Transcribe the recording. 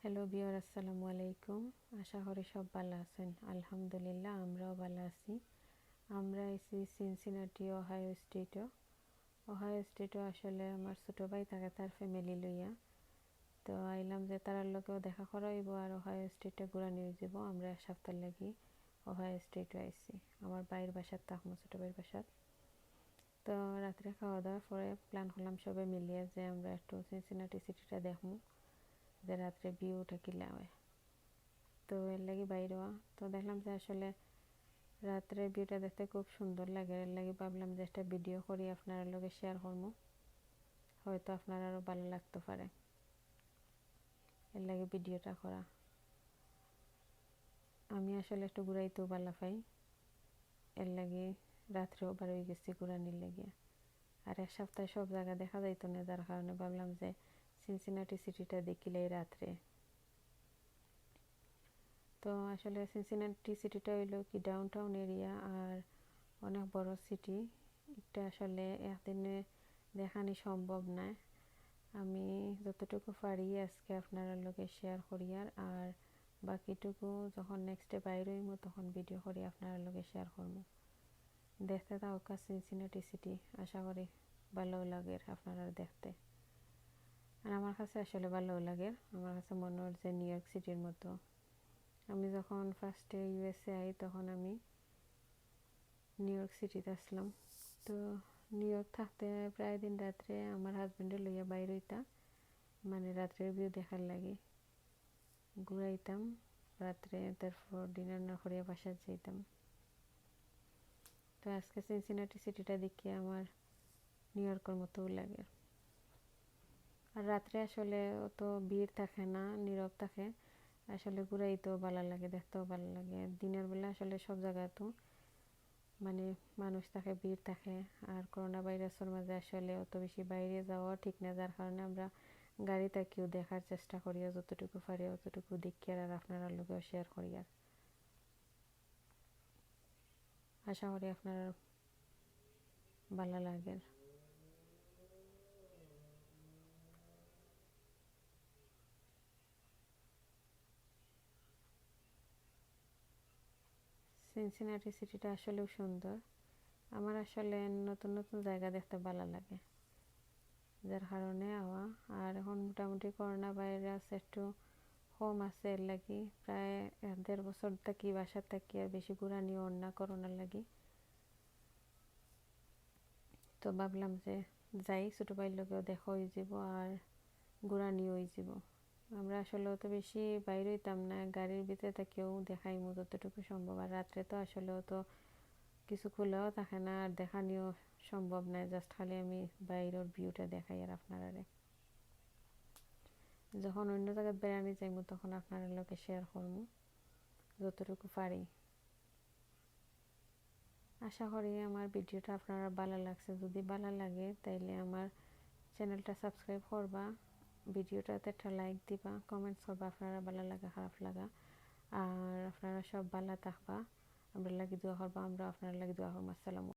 Hello viewer, আসসালামু আলাইকুম। আশা করি সব ভালো আছেন। আলহামদুলিল্লাহ, আমরাও ভালো আছি। আমরা এসি সিনসিনাটি, ওহাইও স্টেটও আসলে আমার ছোটো ভাই থাকে, তার ফ্যামিলি লইয়া। তো আইলাম যে তার লোকেও দেখা করা হইব আর ওহাইও স্টেটে ঘুরা নিয়ে যাব। আমরা এক সপ্তাহ লাগি ওহাইও স্টেটও আইসি, আমার ভাইয়ের বাসার থাকবো, ছোটো ভাইয়ের বাসার। তো রাত্রে খাওয়া দাওয়ার পরে প্ল্যান করলাম সবে মিলিয়ে যে আমরা একটু সিনসিনাটি সিটিটা দেখবো, যে রাত্রে ভিউটা কিলা হয়। তো এর লাগি বাইর হওয়া। তো দেখলাম যে আসলে রাত্রে ভিউটা দেখতে খুব সুন্দর লাগে। এর লাগি ভাবলাম যে একটা ভিডিও করি, আপনার লগে শেয়ার করবো, হয়তো আপনার আরও ভালো লাগতে পারে। এর লাগে ভিডিওটা করা। আমি আসলে একটু ঘুরাইতেও ভালো পাই, এর লাগে রাত্রেও বার হয়ে গেছি ঘুরানির লেগে। আর এক সপ্তাহে সব জায়গা দেখা যাইতো না, যার কারণে ভাবলাম যে সিনসিনাটি সিটিটা দেখিলেই রাত্রে। তো আসলে সিনসিনাটি সিটিটা হইলো কি ডাউন টাউন এরিয়া আর অনেক বড় সিটি। এটা আসলে একদিনে দেখানি সম্ভব নয়। আমি যতটুকু পারি আজকে আপনার লগে শেয়ার করি, আর বাকিটুকু যখন নেক্সটে বাইরে হইব তখন ভিডিও করি আপনার লগে শেয়ার করবো। দেখতে থাকা সিনসিনাটি সিটি, আশা করি ভালো লাগে আপনারা দেখতে। আর আমার কাছে আসলে ভালো লাগে, আমার কাছে মনে হয় যে নিউ ইয়র্ক সিটির মতো। আমি যখন ফার্স্টে ইউএসএ আই তখন আমি নিউ ইয়র্ক সিটিতে আসলাম। তো নিউ ইয়র্ক থাকতে প্রায় দিন রাত্রে আমার হাজব্যান্ডে লইয়া বাইর হইতাম, মানে রাত্রের ভিউ দেখার লাগে ঘুরাইতাম রাত্রে, তারপর ডিনার না করিয়া বাসায় যাইতাম। তো আজকে সিনসিনাটি সিটিটা দেখে আমার নিউ ইয়র্কের মতো লাগে। আর রাত্রে আসলে অত ভিড় থাকে না, নীরব থাকে। আসলে ঘুরাইতেও ভালো লাগে, দেখতেও ভালো লাগে। দিনের বেলা আসলে সব জায়গায় তো মানে মানুষ থাকে, ভিড় থাকে। আর করোনা ভাইরাসের মাঝে আসলে অত বেশি বাইরে যাওয়া ঠিক না, যার কারণে আমরা গাড়ি থেকেও দেখার চেষ্টা করি, যতটুকু পারি অতটুকু দেখি আর আপনারা লোকেও শেয়ার করি। আর আশা করি আপনার ভালো লাগে। সিনসিনাটি সিটিটা আসলেও সুন্দর। আমার আসলে নতুন নতুন জায়গা দেখতে ভালো লাগে, যার কারণে আওয়া। আর এখন মোটামুটি করোনা ভাইরাস একটু কম আছে, এর লাগি প্রায় 1.5 বছর থাকি বাসার থাকি, আর বেশি ঘুরানিও না করোনার লাগি। তো ভাবলাম যে যাই, ছোটো ভাইয়ের লগেও দেখা হয়ে যাব আর ঘুরানিও হয়ে যাব। আমরা আসলে অত বেশি বাইরে হইতাম না, গাড়ির ভিতরে থেকেও দেখাইমু যতটুকু সম্ভব। আর রাত্রে তো আসলে অত কিছু খোলাও থাকে না আর দেখানিও সম্ভব নয়, জাস্ট খালি আমি বাইরের ভিউটা দেখাই আর আপনারা যখন অন্য জায়গায় বেড়ানি যাইমু তখন আপনারা লোকে শেয়ার করবো যতটুকু পারি। আশা করি আমার ভিডিওটা আপনারা ভালো লাগছে। যদি ভালো লাগে তাইলে আমার চ্যানেলটা সাবস্ক্রাইব করবা, ভিডিওটাতে একটা লাইক দিবা, কমেন্টস করবা আপনারা ভালো লাগা খারাপ লাগা। আর আপনারা সব ভালো থাকবা, আমরা লাগি দোয়া করবা, আমরা আপনারা লাগি দোয়া করবো। আসসালামু